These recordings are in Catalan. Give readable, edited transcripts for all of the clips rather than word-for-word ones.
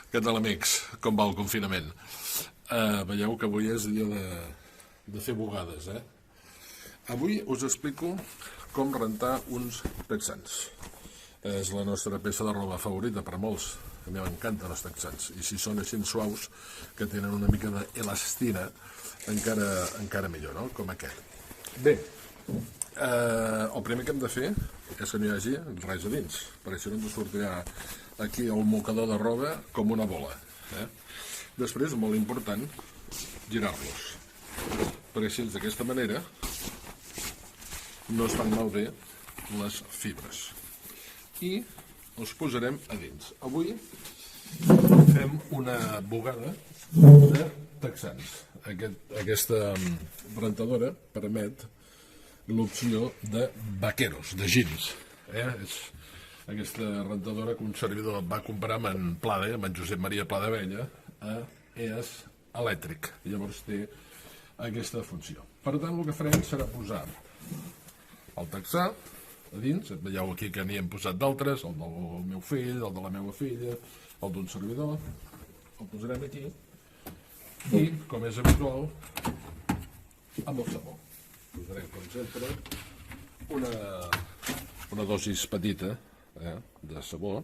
Què tal, amics? Com va el confinament? Veieu que avui és dia de fer bugades, eh? Avui us explico com rentar uns texans. És la nostra peça de roba favorita per a molts. A mi m'encanten els texans. I si són així suaus, que tenen una mica d'elastina, encara millor, no? Com aquest. Bé, el primer que hem de fer és que no hi hagi res a dins, perquè si no ens sortirà aquí el mocador de roba com una bola. Després, molt important, girar-los, perquè així d'aquesta manera no es fan malbé les fibres. I els posarem a dins. Avui fem una bugada de texans. Aquesta rentadora permet l'opció de vaqueros, de jeans. És aquesta rentadora que un servidor va comprar amb en Plada, amb en Josep Maria Plada Vella, a EAS elèctric. Llavors té aquesta funció. Per tant, el que farem serà posar el texà a dins. Veieu aquí que n'hi hem posat d'altres, el del meu fill, el de la meva filla, el d'un servidor. El posarem aquí i, com és habitual, amb el sabó. Posarem, com sempre, una dosis petita de sabó,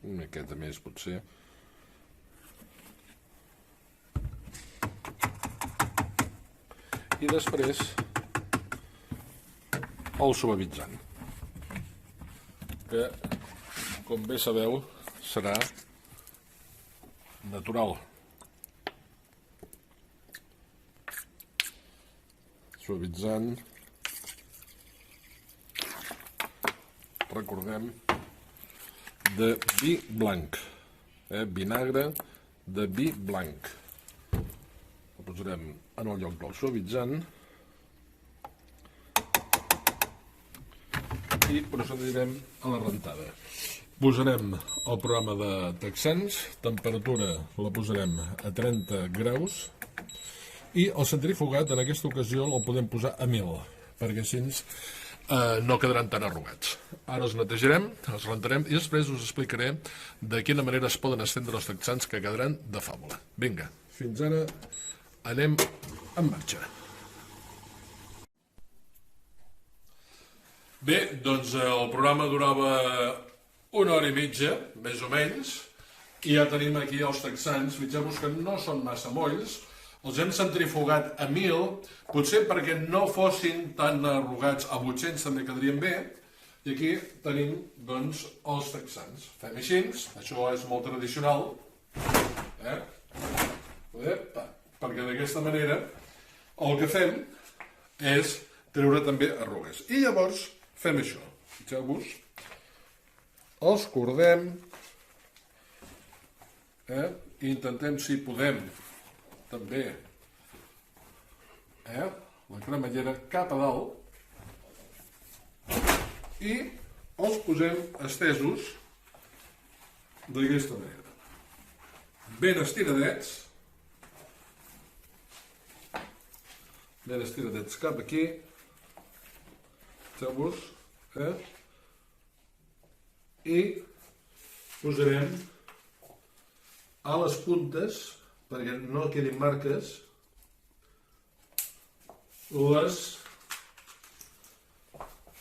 una miqueta més potser, i després el suavitzant, que, com bé sabeu, serà natural. Suavitzant, recordem, de vi blanc, vinagre de vi blanc. El posarem en el lloc del suavitzant i procedirem a la rentada. Posarem el programa de texans, temperatura la posarem a 30 graus i el centrifugat en aquesta ocasió el podem posar a 1000, perquè així no quedaran tan arrugats. Ara els netejarem, els rentarem i després us explicaré de quina manera es poden estendre els texans que quedaran de fàbula. Vinga, fins ara anem en marxa. Bé, doncs el programa durava 1 hora i mitja, més o menys, i ja tenim aquí els texans. Fixeu-vos que no són massa molls, els hem centrifugat a 1000, potser perquè no fossin tan arrugats, a 800 també quedarien bé, i aquí tenim, doncs, els texans. Fem així, això és molt tradicional, perquè d'aquesta manera el que fem és treure també arrugues. I llavors fem això, fixeu-vos, els cordem, i intentem, si podem, també la cremallera cap a dalt i els posem estesos d'aquesta manera, ben estiradets cap aquí, fixeu-vos, i posarem a les puntes, perquè no quedin marques, les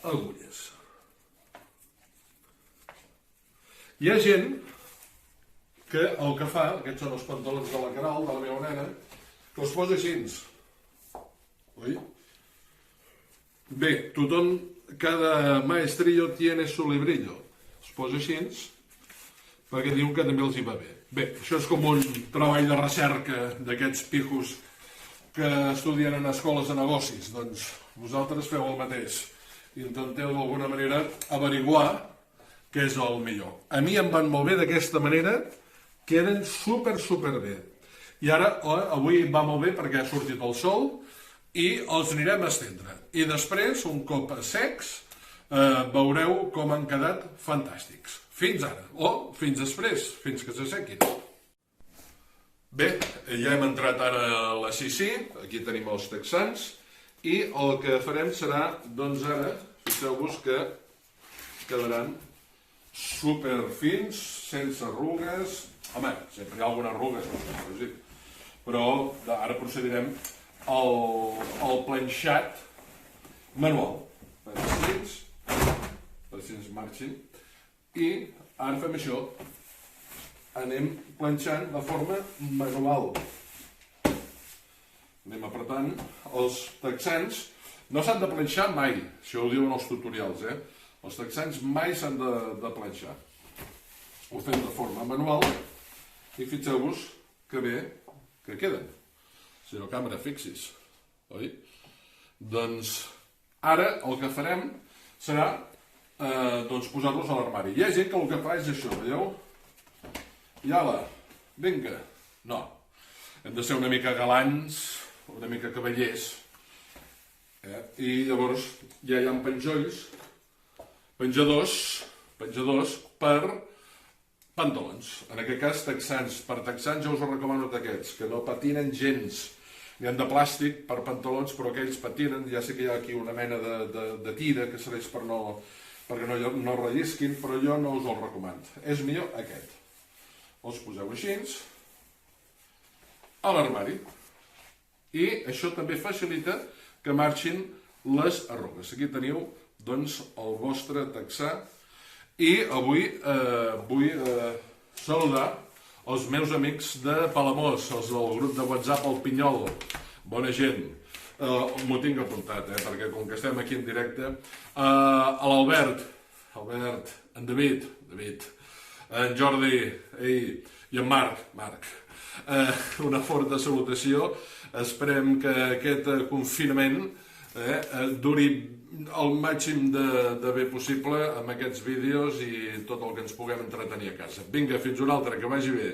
agulles. Hi ha gent que el que fa, aquests són els pantalons de la Caral, de la meva nena, que els posa així. Oi? Bé, tothom, cada maestrillo tiene su librillo. Els posa així, perquè diuen que també els hi va bé. Bé, això és com un treball de recerca d'aquests pijos que estudien en escoles de negocis. Doncs vosaltres feu el mateix. Intenteu d'alguna manera averiguar què és el millor. A mi em van molt bé d'aquesta manera, queden super bé. I ara, avui va molt bé perquè ha sortit el sol i els anirem a estendre. I després, un cop secs, veureu com han quedat fantàstics. Fins ara, o fins després, fins que s'assequin. Bé, ja hem entrat ara a la Sissi, aquí tenim els texans, i el que farem serà, doncs ara, fixeu-vos que quedaran superfins, sense arrugues. Home, sempre hi ha alguna arruga, però ara procedirem al planxat manual. Precins marxin. I ara fem això. Anem planxant de forma manual. Anem apretant. Els texans no s'han de planxar mai, això ho diuen els tutorials, Els texans mai s'han de planxar. Ho fem de forma manual i fixeu-vos que bé que queden. Si no, càmera, fixis, oi? Doncs ara el que farem serà posar-los a l'armari. Hi ha gent que el que fa és això, veieu? I ala, vinga. No, hem de ser una mica galants, una mica cavallers. I llavors ja hi ha penjadors per pantalons. En aquest cas, texans. Per texans ja us recomano d'aquests, que no patinen gens. N'hi ha de plàstic per pantalons, però aquells patinen. Ja sé que hi ha aquí una mena de tira que serveix perquè no rellisquin, però jo no us el recomano. És millor aquest. Els poseu així a l'armari. I això també facilita que marxin les arrugues. Aquí teniu, doncs, el vostre texà. I avui vull saludar els meus amics de Palamós, els del grup de WhatsApp El Pinyol. Bona gent. M'ho tinc apuntat, perquè com que estem aquí en directe, a l'Albert, en David, en Jordi i en Marc. Una forta salutació. Esperem que aquest confinament duri el màxim de bé possible amb aquests vídeos i tot el que ens puguem entretenir a casa. Vinga, fins una altra, que vagi bé.